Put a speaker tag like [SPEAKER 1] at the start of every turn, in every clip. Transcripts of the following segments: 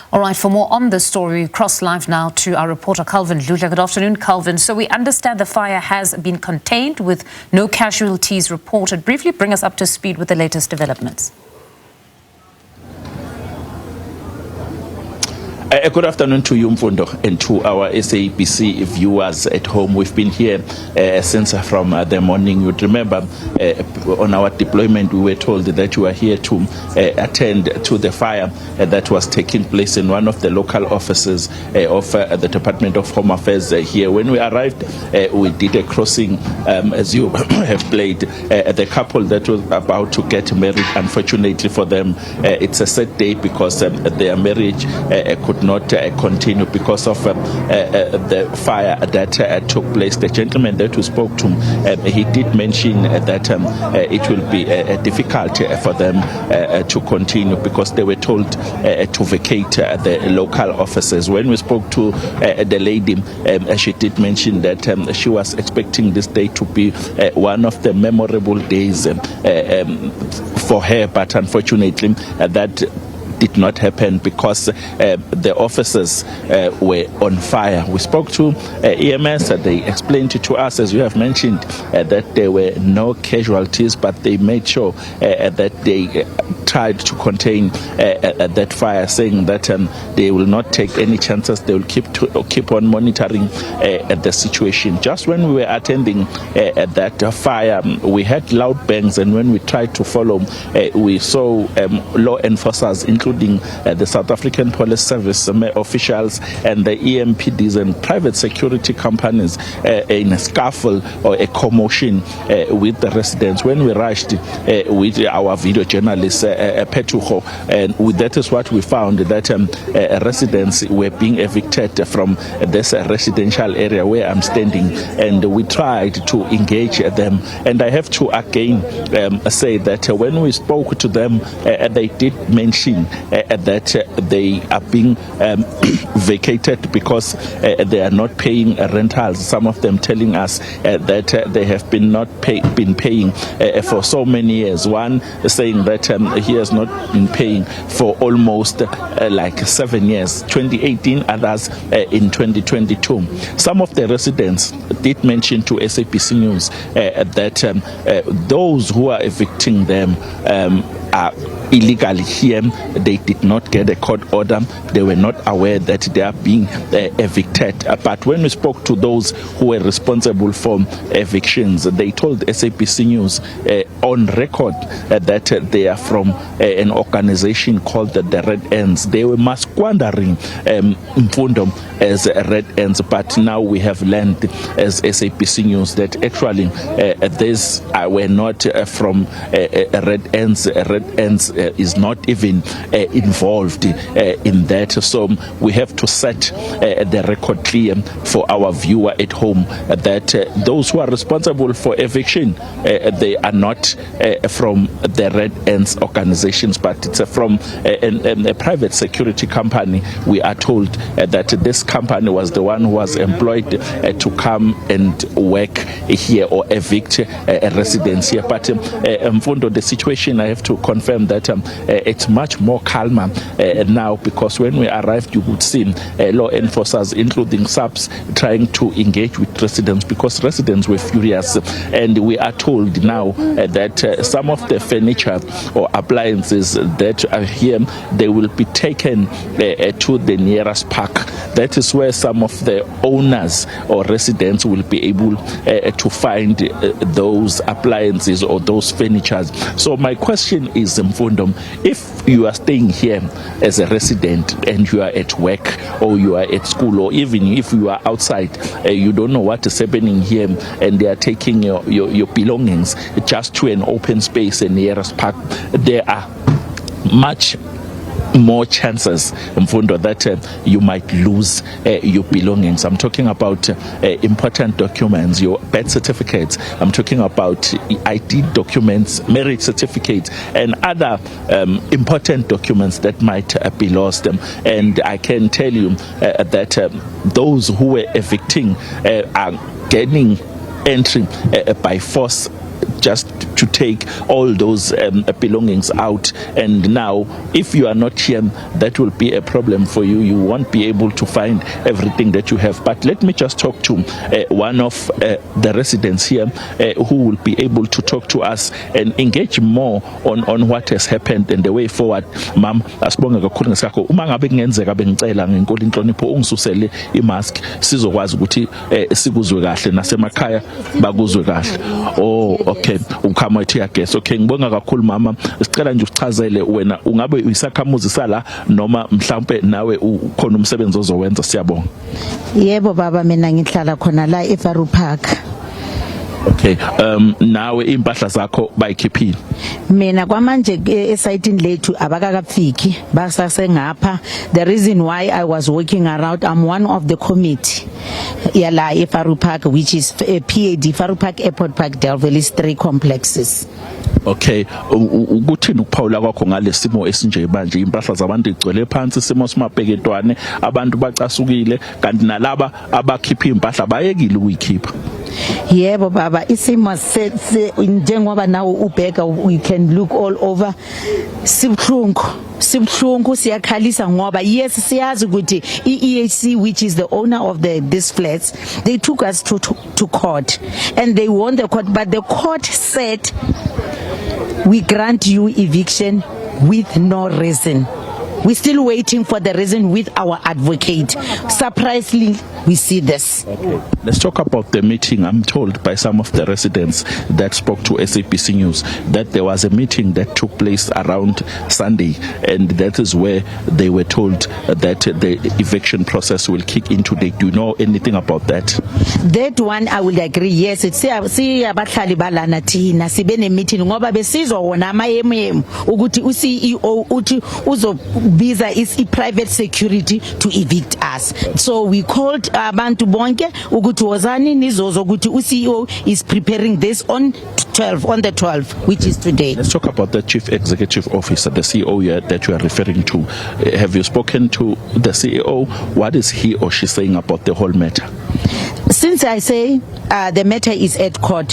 [SPEAKER 1] All right, for more on this story, we cross live now to our reporter, Dludla. Good afternoon, Calvin. So we understand the fire has been contained with no casualties reported. Briefly bring us up to speed with the latest developments.
[SPEAKER 2] Good afternoon to you, Mfundo, and to our SABC viewers at home. We've been here since from the morning. You'd remember on our deployment, we were told that you were here to attend to the fire that was taking place in one of the local offices of the Department of Home Affairs here. When we arrived, we did a crossing, as you have played, the couple that was about to get married. Unfortunately for them, it's a sad day because their marriage could not continue because of the fire that took place. The gentleman that we spoke to, he did mention that it will be difficult for them to continue because they were told to vacate the local offices. When we spoke to the lady, she did mention that she was expecting this day to be one of the memorable days for her, but unfortunately that did not happen because the officers were on fire. We spoke to EMS. They explained to us, as you have mentioned, that there were no casualties, but they made sure that they tried to contain that fire, saying that they will not take any chances. They will keep on monitoring the situation. Just when we were attending that fire, we had loud bangs, and when we tried to follow, we saw law enforcers, including the South African Police Service officials and the EMPDs and private security companies in a scuffle or a commotion with the residents. When we rushed with our video journalist Petucho, and that is what we found, that residents were being evicted from this residential area where I'm standing, and we tried to engage them. And I have to again say that when we spoke to them, they did mention that they are being vacated because they are not paying rentals. Some of them telling us that they have been paying for so many years. One saying that he has not been paying for almost like 7 years, 2018, others in 2022. Some of the residents did mention to SABC News that those who are evicting them are illegal here. They did not get a court order. They were not aware that they are being evicted. But when we spoke to those who were responsible for evictions, they told SABC News on record that they are from an organization called the Red Ends. They were squandering Mfundo as Red Ends, but now we have learned as SABC News that actually these were not from Red Ends. Red Ends is not even involved in that. So we have to set the record clear for our viewer at home that those who are responsible for eviction, they are not from the Red Ends organizations, but it's from a private security company. We are told that this company was the one who was employed to come and work here or evict residents here. But Mfundo, the situation, I have to confirm that it's much more calmer now, because when we arrived, you would see law enforcers, including SABs, trying to engage with residents because residents were furious. And we are told now that some of the furniture or appliances that are here, they will be taken to the nearest park. That is where some of the owners or residents will be able to find those appliances or those furnitures. So my question is, Mfundo, if you are staying here as a resident and you are at work or you are at school, or even if you are outside, you don't know what is happening here, and they are taking your belongings just to an open space, a nearest park, there are much more chances, Mfundo, that you might lose your belongings. I'm talking about important documents, your birth certificates. I'm talking about ID documents, marriage certificates, and other important documents that might be lost. And I can tell you that those who were evicting are gaining entry by force just to take all those belongings out. And now, if you are not here, that will be a problem for you. You won't be able to find everything that you have. But let me just talk to one of the residents here who will be able to talk to us and engage more on what has happened and the way forward. Ma'am, asibonge kakhulu ngesikho. Uma ngabe kungenzeka bengicela ngenkolo inhlonipho ungisusele imask sizokwazi ukuthi sikuzwe kahle nasemakhaya bakuzwe kahle. Oh, okay. Ukhama ethi yaguess. Okay, ngibonga kakhulu mama. Sicela nje usichazele wena ungabe uyisakhamuzi sala noma mhlambe nawe ukhona umsebenzi ozowenza. Siyabonga.
[SPEAKER 3] Yebo baba, mina ngihlala khona la eFaru Park.
[SPEAKER 2] Okay, nawe impahla zakho bayikhiphile?
[SPEAKER 3] Mina kwamanje esayitini lethu abakakafiki basasengapha. The reason why I was walking around, I'm one of the committee yala eFaru Park, which is PAD, Faru Park Airport Park, Dludla 3 complexes.
[SPEAKER 2] Okay, ukuthini ukuphawula kwakho ngalesimo esinje manje? Impahla zabantu igcwele phansi, isimo simabheketwane, abantu bacasukile, kanti nalaba abakhipha impahla bayekile ukuyikhipha.
[SPEAKER 3] Yebo baba, isimo njengoba nawo ubheka, we can look all over. Sibhlungu siyakhalisa ngoba yes siyazi ukuthi EAC, which is the owner of this flats, they took us to court and they won the court, but the court said we grant you eviction with no reason. We're still waiting for the reason with our advocate. Surprisingly, we see this.
[SPEAKER 2] Okay. Let's talk about the meeting. I'm told by some of the residents that spoke to SABC News that there was a meeting that took place around Sunday, and that is where they were told that the eviction process will kick into. Do you know anything about that?
[SPEAKER 3] That one I will agree. Yes, it's abahlali balana thina sibe ne meeting ngoba besizwa wona ama ukuthi uCEO uthi uzobiza private security to evict us. So we called abantu bonke ukuthi wozani nizozo ukuthi uCEO is preparing this on the 12th, which is today.
[SPEAKER 2] Let's talk about the Chief Executive Officer, the CEO that you are referring to. Have you spoken to the CEO? What is he or she saying about the whole matter?
[SPEAKER 3] Since I say the matter is at court,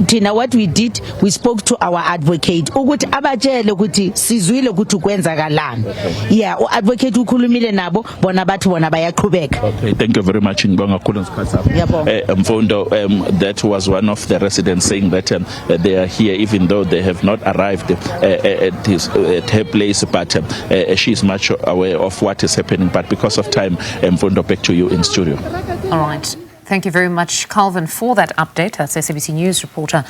[SPEAKER 3] Tina, what we did, we spoke to our advocate. Ukuthi abatshele ukuthi sizwile ukuthi kwenzakalani. Yeah, advocate ukhulumile nabo bona bathi bona bayaqhubeka.
[SPEAKER 2] Okay, thank you very much. Mfundo, that was one of the residents saying that they are here even though they have not arrived at her place, but she is much aware of what is happening. But because of time, Mfundo, back to you in studio.
[SPEAKER 1] All right. Thank you very much, Calvin, for that update. That's SABC News reporter